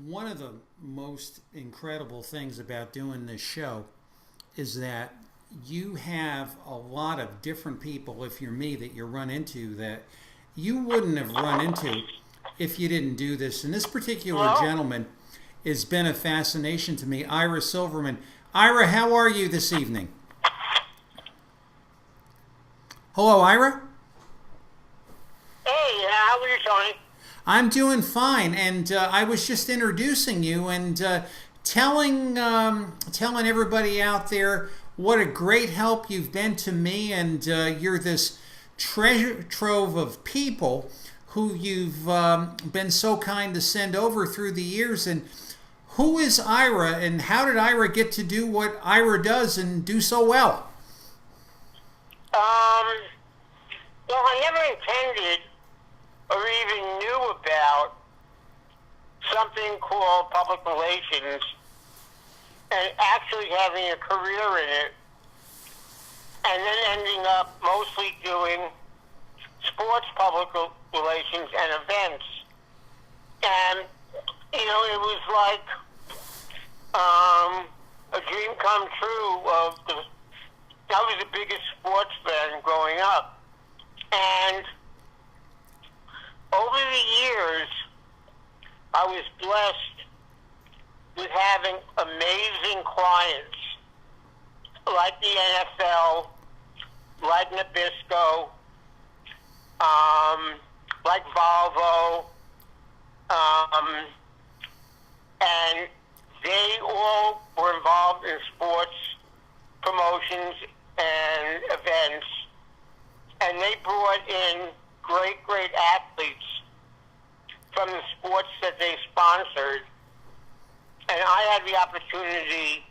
One of the most incredible things about doing this show is that you have a lot of different people, if you're me, that you run into that you wouldn't have run into if you didn't do this. And this particular gentleman has been a fascination to me, Ira Silverman. Ira, how are you this evening? Hello, Ira? Hey, how are you, Tony? I'm doing fine, and I was just introducing you and telling everybody out there what a great help you've been to me, and you're this treasure trove of people who you've been so kind to send over through the years. And who is Ira, and how did Ira get to do what Ira does and do so well? Well, I never intended or even knew about something called public relations and actually having a career in it, and then ending up mostly doing sports public relations and events. And, you know, it was like a dream come true I was the biggest sports fan growing up. And over the years, I was blessed with having amazing clients like the NFL, like Nabisco, like Volvo, and they all were involved in sports promotions and events, and they brought in great athletes from the sports that they sponsored, and I had the opportunity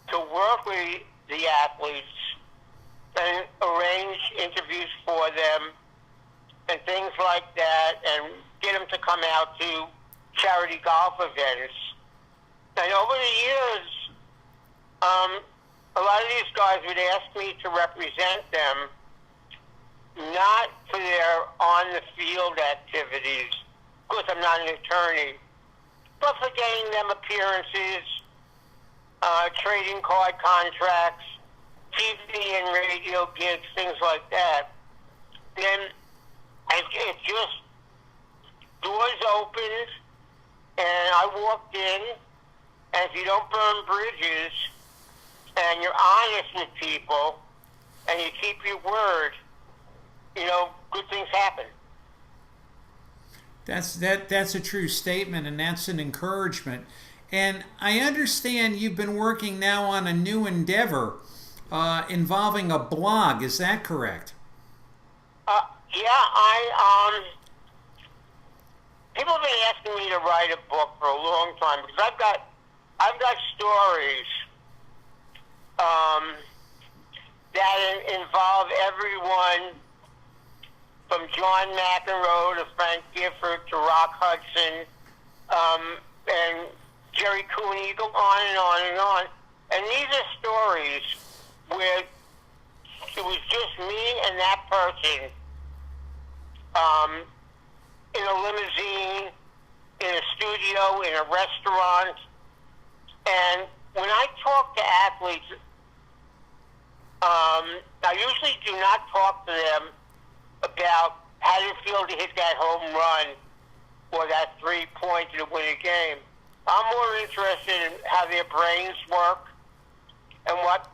to work with the athletes and arrange interviews for them and things like that, and get them to come out to charity golf events. And over the years, a lot of these guys would ask me to represent them, not for their on-the-field activities, because I'm not an attorney, but for getting them appearances, trading card contracts, TV and radio gigs, things like that. Then it just, doors opened, and I walked in, and if you don't burn bridges, and you're honest with people, and you keep your word, you know, good things happen. That's a true statement, and that's an encouragement. And I understand you've been working now on a new endeavor involving a blog. Is that correct? Yeah, people have been asking me to write a book for a long time because I've got stories that involve everyone from John McEnroe to Frank Gifford to Rock Hudson, and Jerry Cooney. You go on and on and on. And these are stories where it was just me and that person in a limousine, in a studio, in a restaurant. And when I talk to athletes, I usually do not talk to them about how you feel to hit that home run or that 3-point to win a game. I'm more interested in how their brains work and what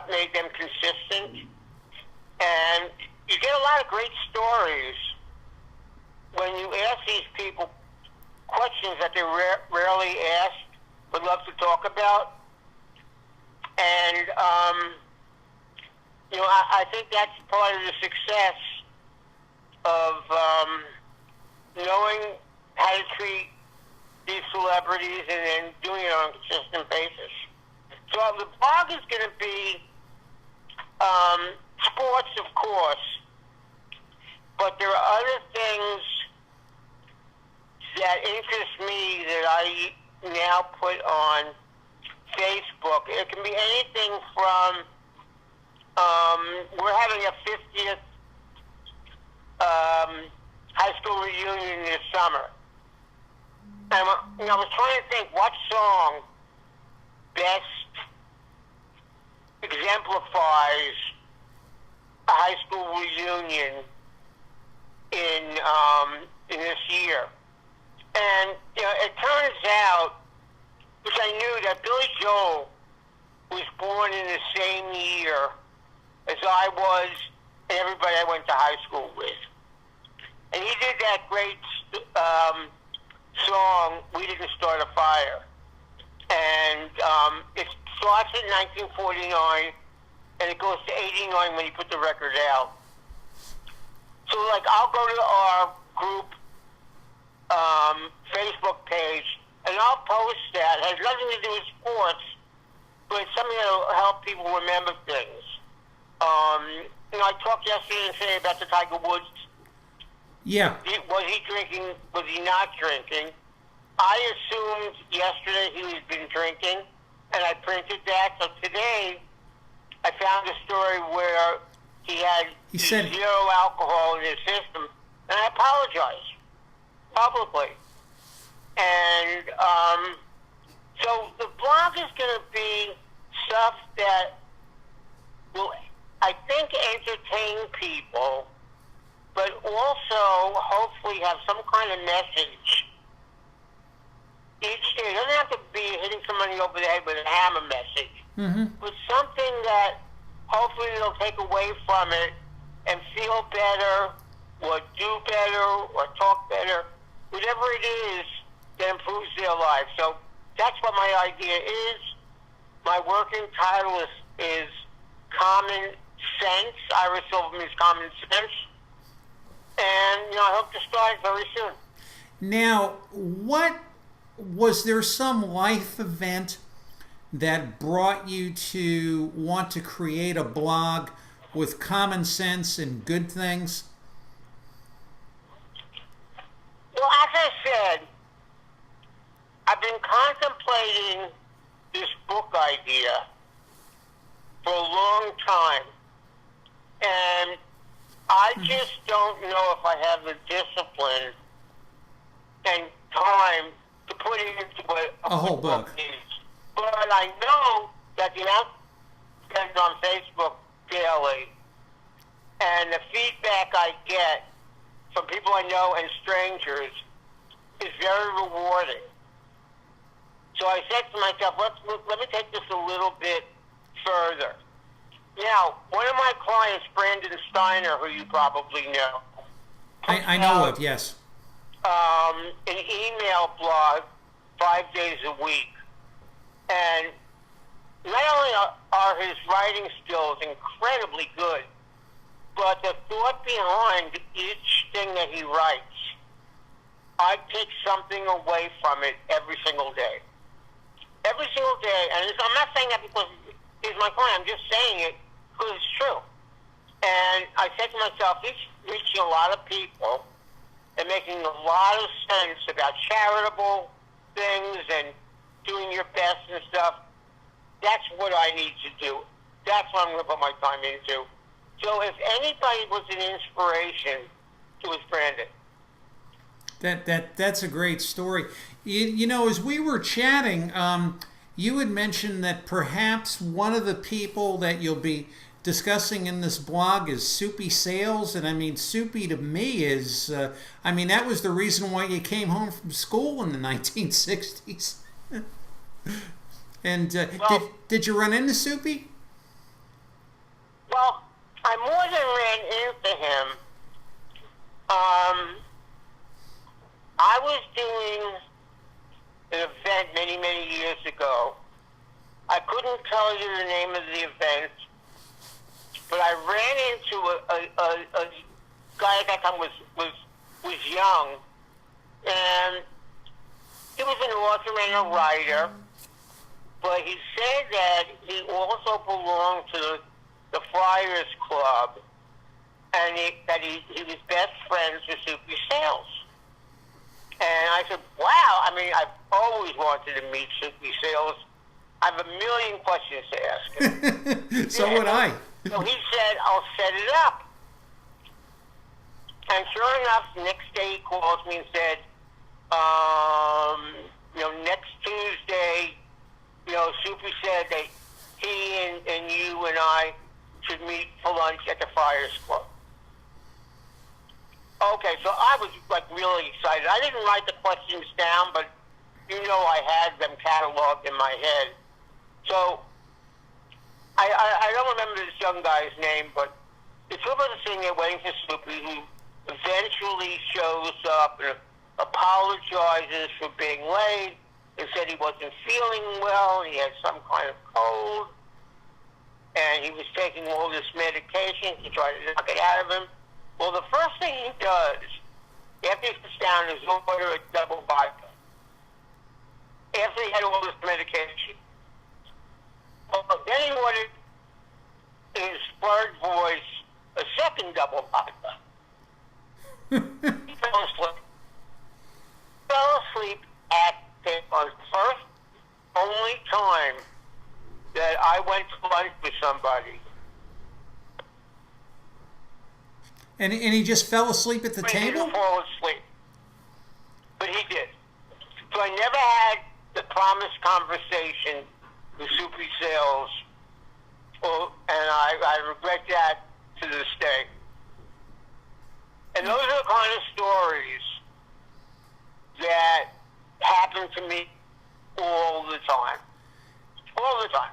made them consistent. And you get a lot of great stories when you ask these people questions that they rarely ask, would love to talk about. And, you know, I think that's part of the success of knowing how to treat these celebrities and then doing it on a consistent basis. So the blog is going to be sports, of course, but there are other things that interest me that I now put on Facebook. It can be anything from we're having a 50th high school reunion this summer. And I was trying to think what song best exemplifies a high school reunion in this year. And it turns out, which I knew, that Billy Joel was born in the same year as I was and everybody I went to high school with. And he did that great song, "We Didn't Start a Fire." And it starts in 1949, and it goes to 89 when he put the record out. So, like, I'll go to our group Facebook page, and I'll post that. It has nothing to do with sports, but it's something that will help people remember things. I talked yesterday and today about the Tiger Woods. Yeah. Was he drinking? Was he not drinking? I assumed yesterday he had been drinking, and I printed that. So today, I found a story where he had zero alcohol in his system, and I apologized publicly. And so the blog is going to be stuff that will, I think, entertain people, but also hopefully have some kind of message each day. It doesn't have to be hitting somebody over the head with a hammer message, but something that hopefully they'll take away from it and feel better, or do better, or talk better, whatever it is that improves their life. So that's what my idea is. My working title is Common Sense. Ira Silverman's Common Sense. And, I hope to start very soon. Now, was there some life event that brought you to want to create a blog with common sense and good things? Well, as I said, I've been contemplating this book idea for a long time. And I just don't know if I have the discipline and time to put it into what a whole book needs. But I know that the amount spent on Facebook daily and the feedback I get from people I know and strangers is very rewarding. So I said to myself, let me take this a little bit further. Now, one of my clients, Brandon Steiner, who you probably know, I know of, yes, an email blog 5 days a week. And not only are his writing skills incredibly good, but the thought behind each thing that he writes, I take something away from it every single day. Every single day, and I'm not saying that because he's my client, I'm just saying it because it's true. And I said to myself, he's reaching a lot of people and making a lot of sense about charitable things and doing your best and stuff. That's what I need to do. That's what I'm going to put my time into. So if anybody was an inspiration, it was Brandon. That's a great story. As we were chatting, you had mentioned that perhaps one of the people that you'll be discussing in this blog is Soupy Sales. And I mean, Soupy to me is, that was the reason why you came home from school in the 1960s. And did you run into Soupy? Well, I more than ran into him. I was doing an event many, many years ago. I couldn't tell you the name of the event, but I ran into a guy at that time was young, and he was an author and a writer, but he said that he also belonged to the Friars Club, and that he was best friends with Soupy Sales. And I said, wow, I've always wanted to meet Soupy Sales. I have a million questions to ask him. So would I. So he said, I'll set it up. And sure enough, the next day he calls me and said, next Tuesday, Soupy said that he and you and I should meet for lunch at the Friars Club. Okay, so I was really excited. I didn't write the questions down, but I had them cataloged in my head. So I don't remember this young guy's name, but the two of us are sitting there waiting for Soupy, who eventually shows up and apologizes for being late and said he wasn't feeling well, he had some kind of cold, and he was taking all this medication to try to knock it out of him. Well, the first thing he does, after he sits down, is order a double vodka. After he had all this medication. Well, then he ordered, in his slurred voice, a second double vodka. He fell asleep. At the first, only time that I went to lunch with somebody. And he just fell asleep at the table? He didn't fall asleep. But he did. So I never had the promised conversation with Soupy Sales, and I regret that to this day. And those are the kind of stories that happen to me all the time. All the time.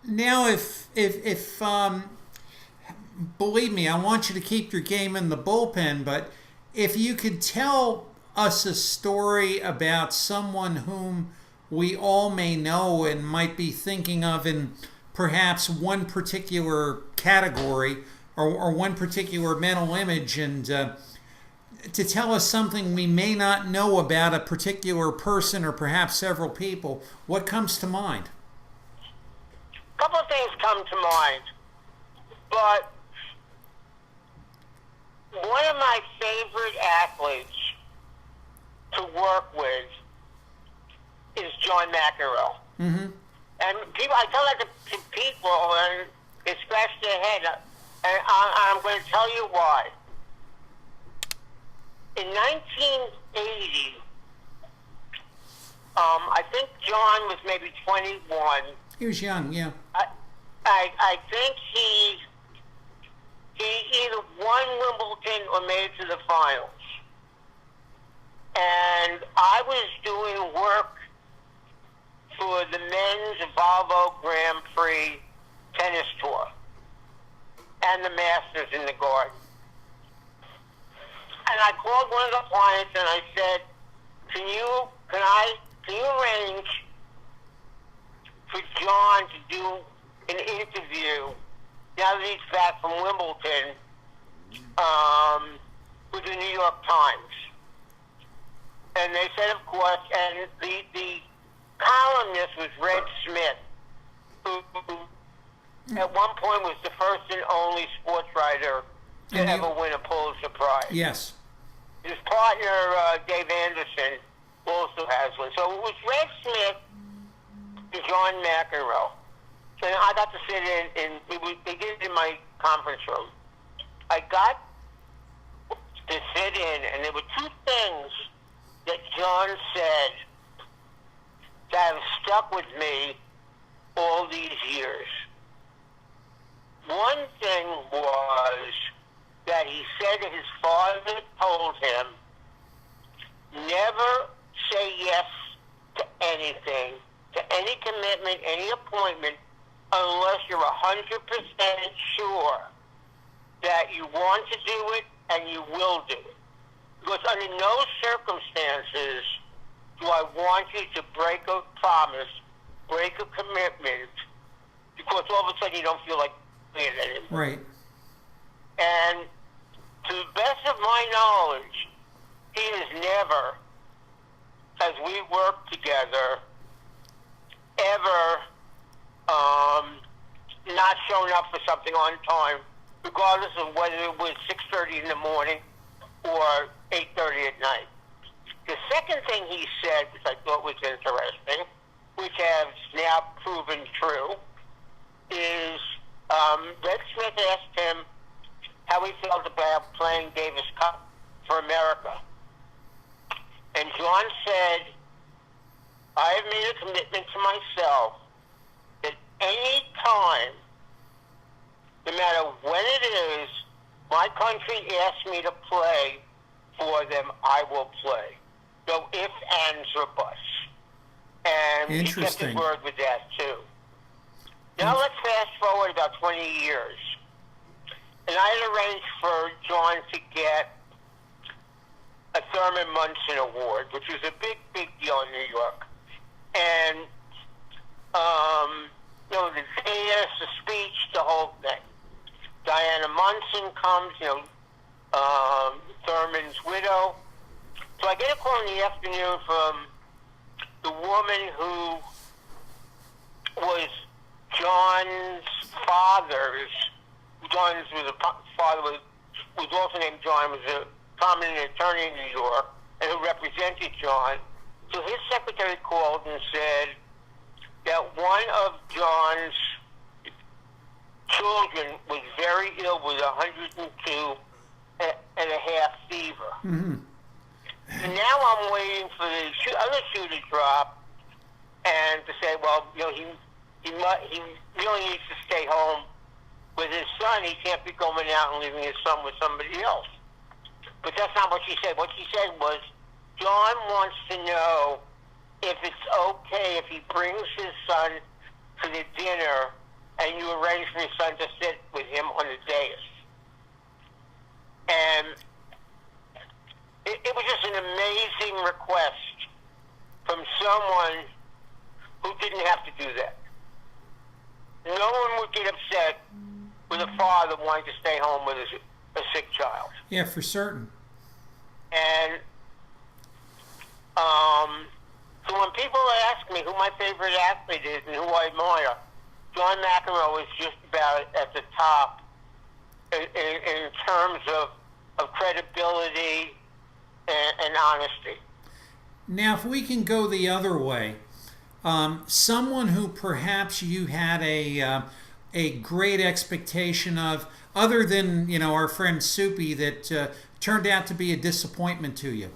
Now, if believe me, I want you to keep your game in the bullpen, but if you could tell us a story about someone whom we all may know and might be thinking of in perhaps one particular category or one particular mental image, and to tell us something we may not know about a particular person or perhaps several people, what comes to mind? A couple of things come to mind, but one of my favorite athletes to work with is John McEnroe. Mm-hmm. And I tell that to people, and they scratch their head, and I'm going to tell you why. In 1980, I think John was maybe 21. He was young, yeah. I think he either won Wimbledon or made it to the finals. And I was doing work for the men's Volvo Grand Prix tennis tour and the Masters in the Garden. And I called one of the clients and I said, can you arrange for John to do an interview now that he's back from Wimbledon with the New York Times? And they said, of course, and the columnist was Red Smith, who at one point was the first and only sports writer to ever win a Pulitzer Prize. Yes. His partner, Dave Anderson, also has one. So it was Red Smith and John McEnroe. And I got to sit in they did it in my conference room. I got to sit in, and there were two things that John said that have stuck with me all these years. One thing was that he said that his father told him, never say yes to anything, to any commitment, any appointment, unless you're 100% sure that you want to do it and you will do it. Because under no circumstances do I want you to break a promise, break a commitment, because all of a sudden you don't feel like doing it anymore. Right. And to the best of my knowledge, he has never, as we worked together, ever not shown up for something on time, regardless of whether it was 6:30 in the morning or 8:30 at night. The second thing he said, which I thought was interesting, which has now proven true, is Red Smith asked him how he felt failed about playing Davis Cup for America. And John said, I have made a commitment to myself that any time, no matter when it is, my country asks me to play for them, I will play. No ifs, ands, or buts. And he kept his word with that, too. Now let's fast forward about 20 years. And I had arranged for John to get a Thurman Munson Award, which was a big, big deal in New York. And, the dais, the speech, the whole thing. Diana Munson comes, Thurman's widow. So I get a call in the afternoon from the woman who was John's father's. John's father was also named John, was a prominent attorney in New York, and who represented John. So his secretary called and said that one of John's children was very ill with 102 and a half fever. Mm-hmm. And now I'm waiting for the other shoe to drop and to say, well, he really needs to stay home with his son. He can't be going out and leaving his son with somebody else. But that's not what she said. What she said was, John wants to know if it's okay if he brings his son to the dinner and you arrange for his son to sit with him on the dais. And it was just an amazing request from someone who didn't have to do that. No one would get upset with a father wanting to stay home with a sick child. Yeah, for certain. And so when people ask me who my favorite athlete is and who I admire, John McEnroe is just about at the top in terms of credibility and honesty. Now, if we can go the other way, someone who perhaps you had a great expectation of, other than our friend Soupy, that turned out to be a disappointment to you.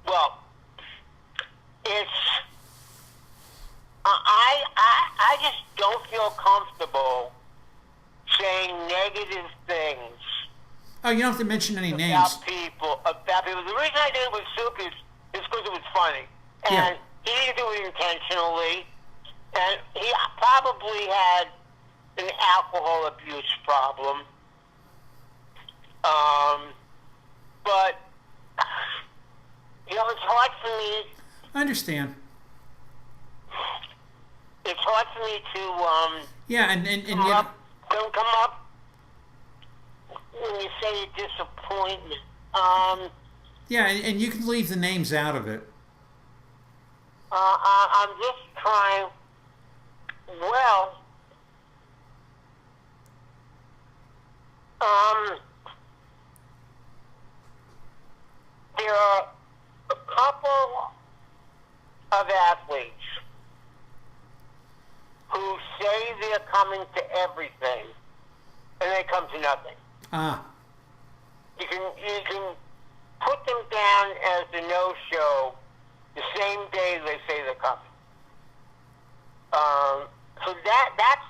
Well, I just don't feel comfortable saying negative things. Oh, you don't have to mention any names. About people. The reason I did it with Soupy is because it was funny. And he didn't do it intentionally. And he probably had an alcohol abuse problem. But, it's hard for me. I understand. It's hard for me to don't come up when you say disappointment. Yeah, and you can leave the names out of it. I'm just trying. Well, there are a couple of athletes who say they're coming to everything, and they come to nothing. You can put them down as the no-show the same day they say they're coming. So that's,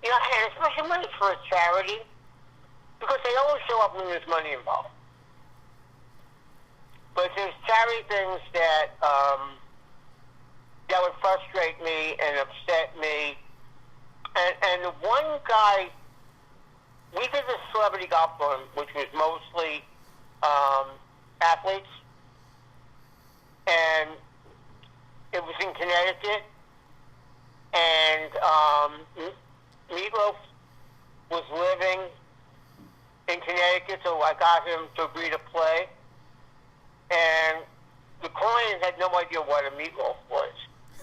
and especially when it's for a charity, because they always show up when there's money involved. But there's charity things that that would frustrate me and upset me. And the one guy, we did this celebrity golf tournament, which was mostly athletes, and it was in Connecticut, and Meatloaf was living in Connecticut, so I got him to agree to play, and the client had no idea what a meatloaf was.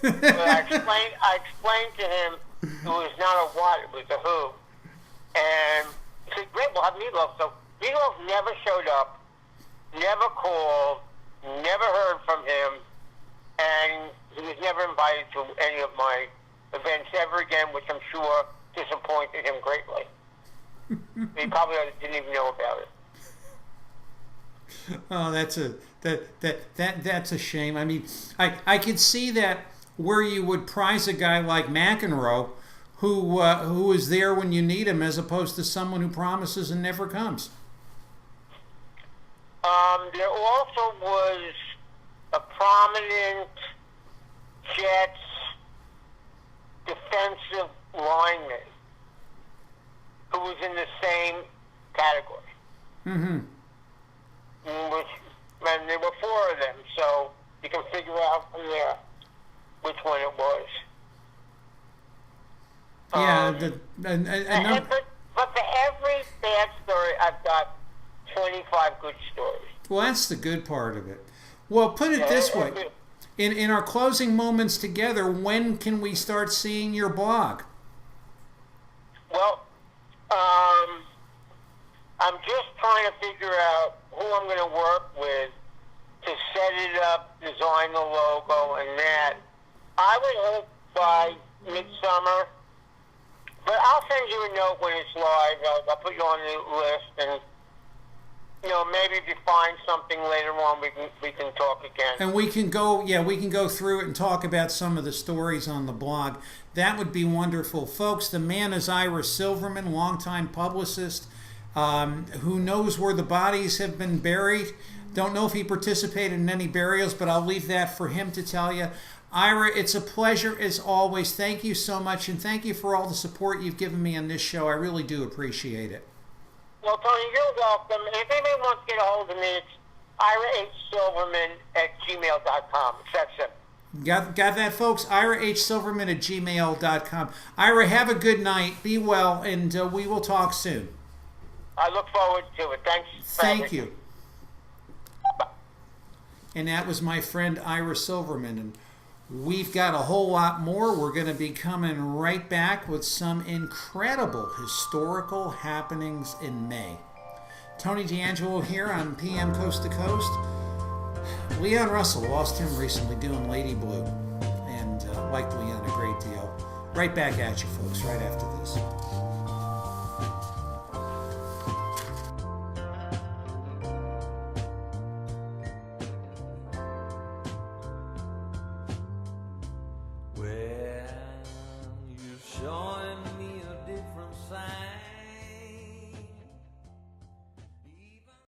But I explained to him it was not a what, it was a who. And he said, great, we'll have Meatloaf. So Meatloaf never showed up, never called, never heard from him, and he was never invited to any of my events ever again, which I'm sure disappointed him greatly. He probably didn't even know about it. Oh, that's a shame. I mean, I could see that where you would prize a guy like McEnroe, who is there when you need him, as opposed to someone who promises and never comes. There also was a prominent Jets defensive lineman who was in the same category. Mm-hmm. And there were four of them, so you can figure out from there which one it was. Yeah, but for every bad story, I've got 25 good stories. Well, that's the good part of it. Well, put it this way. In our closing moments together, when can we start seeing your blog? Well, I'm just trying to figure out who I'm going to work with to set it up, design the logo, and that. I would hope by midsummer, but I'll send you a note when it's live. I'll put you on the list, and maybe if you find something later on, we can talk again. And we can go through it and talk about some of the stories on the blog. That would be wonderful. Folks, the man is Ira Silverman, longtime publicist, who knows where the bodies have been buried. Don't know if he participated in any burials, but I'll leave that for him to tell you. Ira, it's a pleasure as always. Thank you so much, and thank you for all the support you've given me on this show. I really do appreciate it. Well, Tony, you're welcome. If anybody wants to get a hold of me, it's irahsilverman@gmail.com. It's that simple. Got that, folks? irahsilverman@gmail.com. Ira, have a good night. Be well, and we will talk soon. I look forward to it. Thanks. Thank you. And that was my friend Ira Silverman. And we've got a whole lot more. We're going to be coming right back with some incredible historical happenings in May. Tony De Angelo here on PM Coast to Coast. Leon Russell, lost him recently doing Lady Blue, and liked Leon a great deal. Right back at you, folks, right after this.